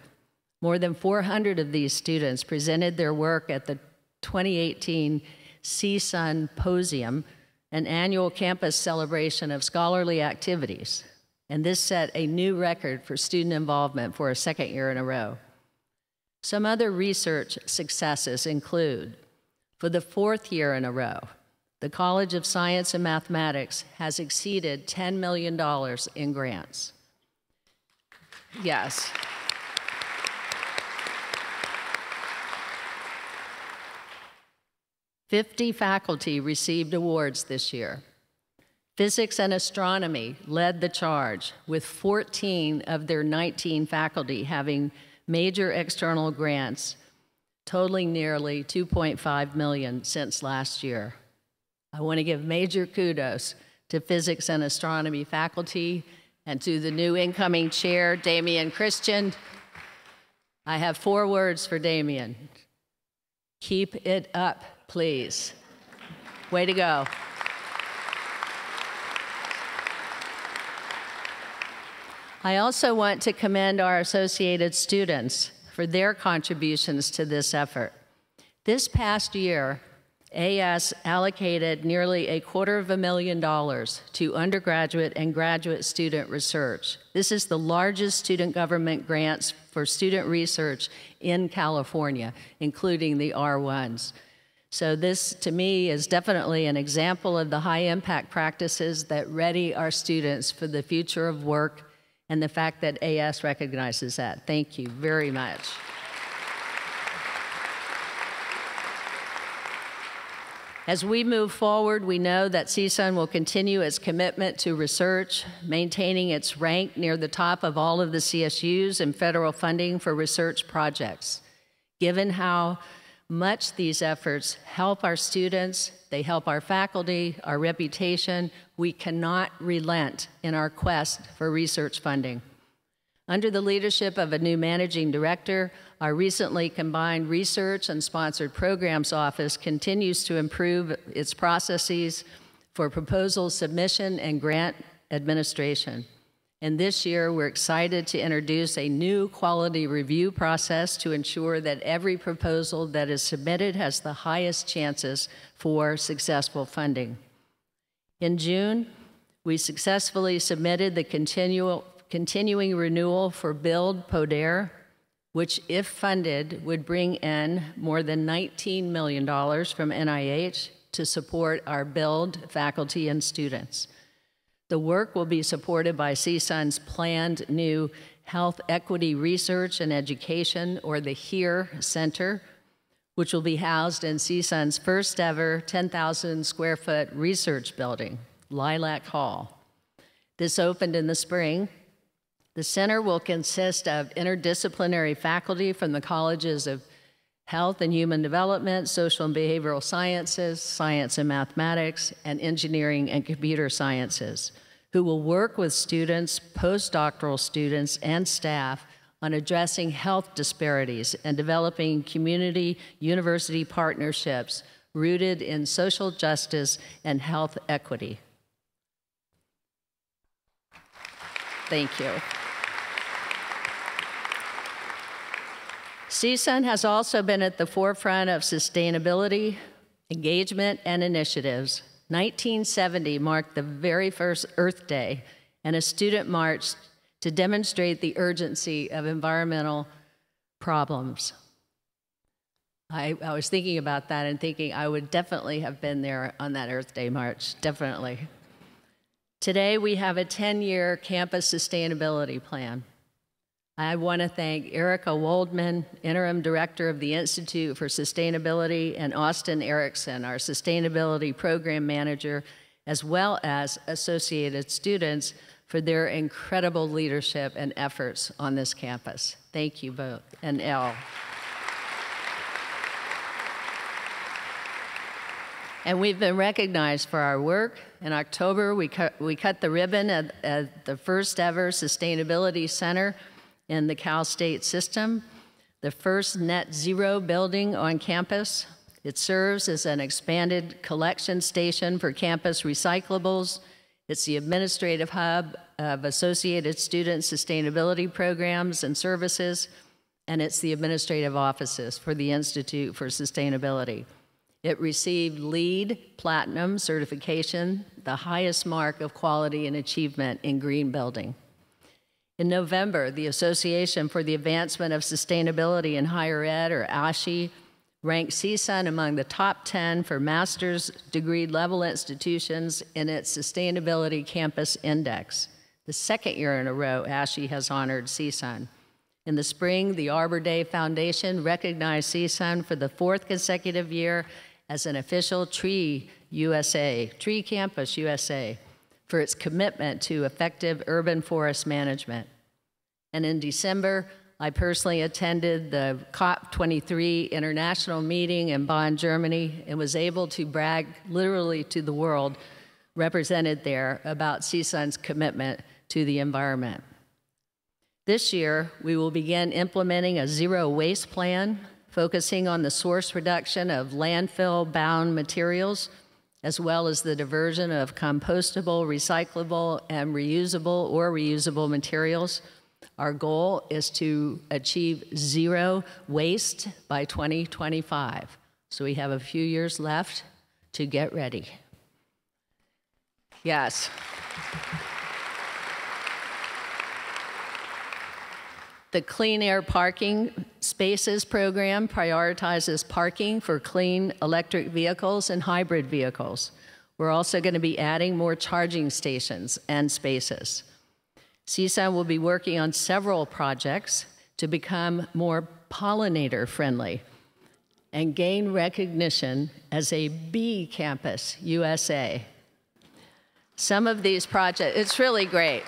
More than 400 of these students presented their work at the 2018 CSUN Posium, an annual campus celebration of scholarly activities. And this set a new record for student involvement for a second year in a row. Some other research successes include, for the fourth year in a row, the College of Science and Mathematics has exceeded $10 million in grants. Yes. "50 faculty received awards this year. Physics and astronomy led the charge, with 14 of their 19 faculty having major external grants, totaling nearly $2.5 million since last year. I want to give major kudos to physics and astronomy faculty and to the new incoming chair, Damian Christian. I have 4 words for Damian. Keep it up, please. Way to go. I also want to commend our associated students for their contributions to this effort. This past year, AS allocated nearly $250,000 to undergraduate and graduate student research. This is the largest student government grants for student research in California, including the R1s. So this, to me, is definitely an example of the high-impact practices that ready our students for the future of work, and the fact that AS recognizes that. Thank you very much. As we move forward, we know that CSUN will continue its commitment to research, maintaining its rank near the top of all of the CSUs in federal funding for research projects. Given how much these efforts help our students, they help our faculty, our reputation, we cannot relent in our quest for research funding. Under the leadership of a new managing director, our recently combined research and sponsored programs office continues to improve its processes for proposal submission and grant administration. And this year, we're excited to introduce a new quality review process to ensure that every proposal that is submitted has the highest chances for successful funding. In June, we successfully submitted the continuing renewal for Build Poder, which, if funded, would bring in more than $19 million from NIH to support our Build faculty and students. The work will be supported by CSUN's planned new Health Equity Research and Education, or the HERE Center, which will be housed in CSUN's first ever 10,000 square foot research building, Lilac Hall. This opened in the spring. The center will consist of interdisciplinary faculty from the colleges of Health and Human Development, Social and Behavioral Sciences, Science and Mathematics, and Engineering and Computer Sciences, who will work with students, postdoctoral students, and staff on addressing health disparities and developing community-university partnerships rooted in social justice and health equity. Thank you. CSUN has also been at the forefront of sustainability, engagement, and initiatives. 1970 marked the very first Earth Day and a student march to demonstrate the urgency of environmental problems. I was thinking about that and thinking I would definitely have been there on that Earth Day March, definitely. Today, we have a 10-year campus sustainability plan. I want to thank Erica Woldman, Interim Director of the Institute for Sustainability, and Austin Erickson, our Sustainability Program Manager, as well as associated students for their incredible leadership and efforts on this campus. Thank you both, and Elle. And we've been recognized for our work. In October, we cut the ribbon at the first ever Sustainability Center in the Cal State system, the first net zero building on campus. It serves as an expanded collection station for campus recyclables. It's the administrative hub of associated student sustainability programs and services, and it's the administrative offices for the Institute for Sustainability. It received LEED Platinum certification, the highest mark of quality and achievement in green building. In November, the Association for the Advancement of Sustainability in Higher Ed, or ASHE, ranked CSUN among the top 10 for master's degree level institutions in its Sustainability Campus Index. The second year in a row, ASHE has honored CSUN. In the spring, the Arbor Day Foundation recognized CSUN for the 4th consecutive year as an official Tree Campus USA, for its commitment to effective urban forest management. And in December, I personally attended the COP23 international meeting in Bonn, Germany, and was able to brag literally to the world represented there about CSUN's commitment to the environment. This year, we will begin implementing a zero waste plan, focusing on the source reduction of landfill-bound materials, as well as the diversion of compostable, recyclable, and reusable materials. Our goal is to achieve zero waste by 2025. So we have a few years left to get ready. Yes. The Clean Air Parking Spaces program prioritizes parking for clean electric vehicles and hybrid vehicles. We're also going to be adding more charging stations and spaces. CSUN will be working on several projects to become more pollinator-friendly and gain recognition as a bee campus USA. Some of these projects, it's really great.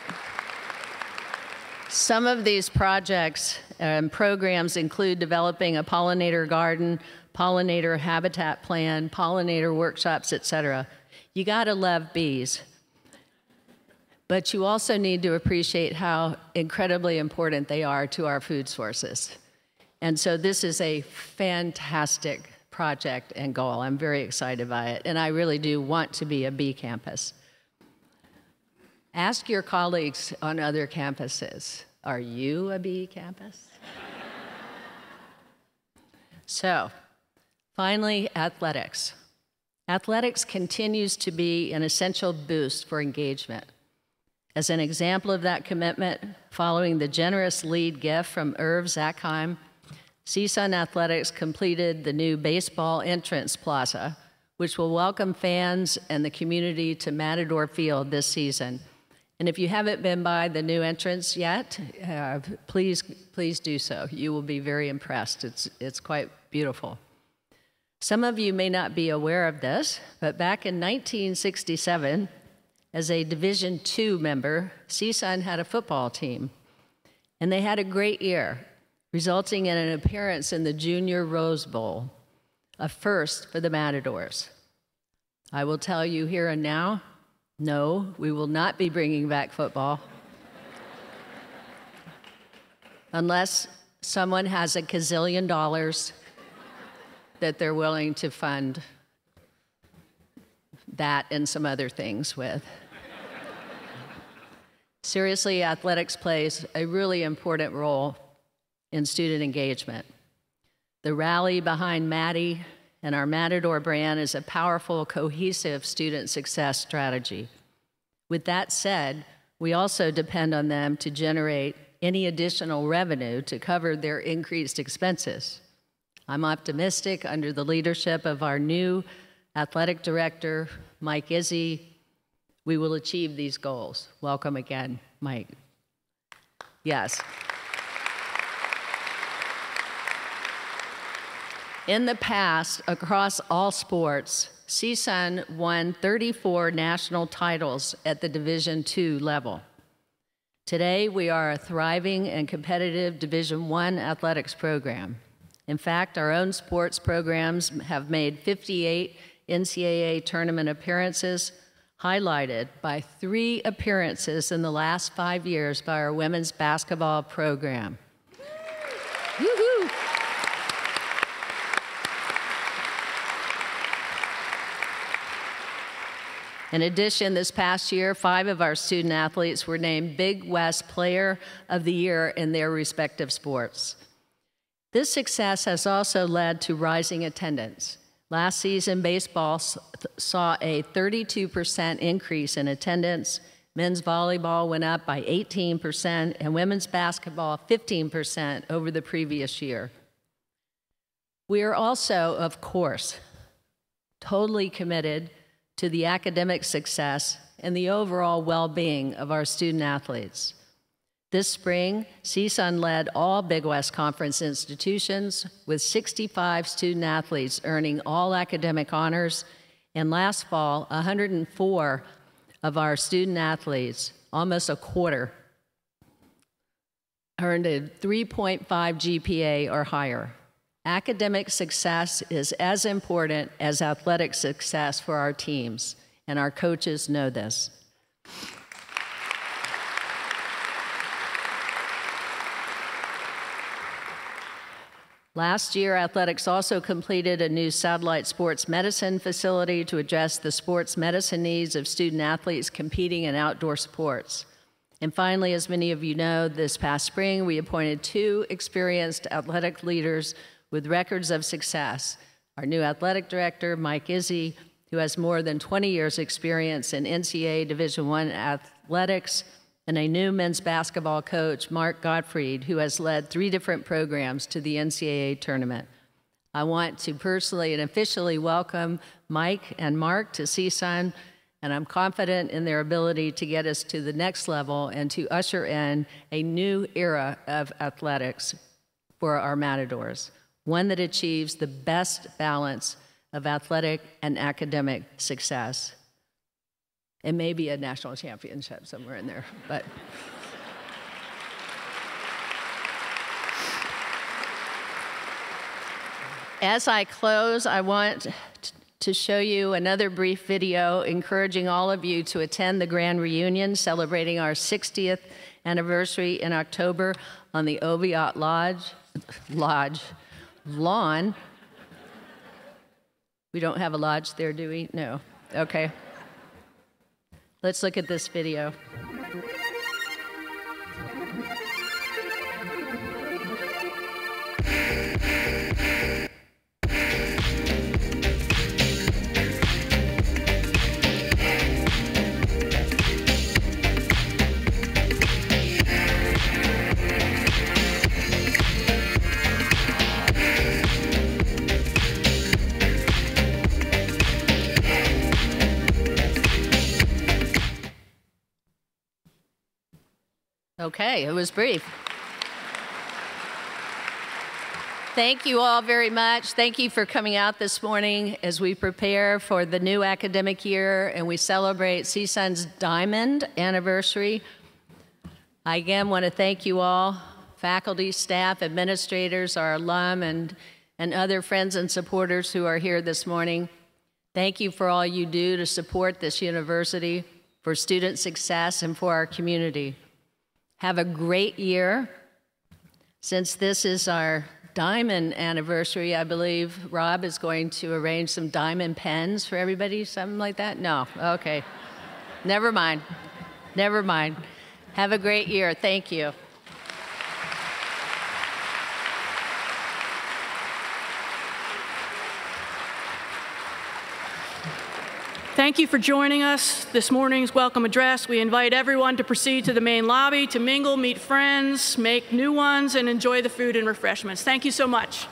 Some of these projects and programs include developing a pollinator garden, pollinator habitat plan, pollinator workshops, etc. You gotta love bees. But you also need to appreciate how incredibly important they are to our food sources. And so this is a fantastic project and goal. I'm very excited by it, and I really do want to be a bee campus. Ask your colleagues on other campuses, are you a bee campus? So, finally, athletics. Athletics continues to be an essential boost for engagement. As an example of that commitment, following the generous lead gift from Irv Zackheim, CSUN Athletics completed the new baseball entrance plaza, which will welcome fans and the community to Matador Field this season. And if you haven't been by the new entrance yet, please do so. You will be very impressed. It's quite beautiful. Some of you may not be aware of this, but back in 1967, as a Division II member, CSUN had a football team, and they had a great year, resulting in an appearance in the Junior Rose Bowl, a first for the Matadors. I will tell you here and now, no, we will not be bringing back football unless someone has $1 gazillion that they're willing to fund that and some other things with. Seriously, athletics plays a really important role in student engagement. The rally behind Maddie and our Matador brand is a powerful, cohesive student success strategy. With that said, we also depend on them to generate any additional revenue to cover their increased expenses. I'm optimistic under the leadership of our new athletic director, Mike Izzy, we will achieve these goals. Welcome again, Mike. Yes. In the past, across all sports, CSUN won 34 national titles at the Division II level. Today, we are a thriving and competitive Division I athletics program. In fact, our own sports programs have made 58 NCAA tournament appearances, highlighted by 3 appearances in the last 5 years by our women's basketball program. Woo-hoo! In addition, this past year, 5 of our student athletes were named Big West Player of the Year in their respective sports. This success has also led to rising attendance. Last season, baseball saw a 32% increase in attendance, men's volleyball went up by 18%, and women's basketball 15% over the previous year. We are also, of course, totally committed to the academic success and the overall well-being of our student athletes. This spring, CSUN led all Big West Conference institutions with 65 student athletes earning all academic honors, and last fall, 104 of our student athletes, almost a quarter, earned a 3.5 GPA or higher. Academic success is as important as athletic success for our teams, and our coaches know this. Last year, athletics also completed a new satellite sports medicine facility to address the sports medicine needs of student athletes competing in outdoor sports. And finally, as many of you know, this past spring, we appointed 2 experienced athletic leaders with records of success. Our new athletic director, Mike Izzy, who has more than 20 years' experience in NCAA Division I athletics, and a new men's basketball coach, Mark Gottfried, who has led 3 different programs to the NCAA tournament. I want to personally and officially welcome Mike and Mark to CSUN, and I'm confident in their ability to get us to the next level and to usher in a new era of athletics for our Matadors, one that achieves the best balance of athletic and academic success. It may be a national championship somewhere in there, but. As I close, I want to show you another brief video encouraging all of you to attend the Grand Reunion celebrating our 60th anniversary in October on the Oviatt lawn. We don't have a lodge there, do we? No. Okay. Let's look at this video. Okay, it was brief. Thank you all very much. Thank you for coming out this morning as we prepare for the new academic year and we celebrate CSUN's Diamond anniversary. I again want to thank you all, faculty, staff, administrators, our alum, and other friends and supporters who are here this morning. Thank you for all you do to support this university, for student success, and for our community. Have a great year. Since this is our Diamond anniversary, I believe Rob is going to arrange some diamond pens for everybody, something like that? No, okay. Never mind, never mind. Have a great year, thank you. Thank you for joining us this morning's welcome address. We invite everyone to proceed to the main lobby to mingle, meet friends, make new ones, and enjoy the food and refreshments. Thank you so much.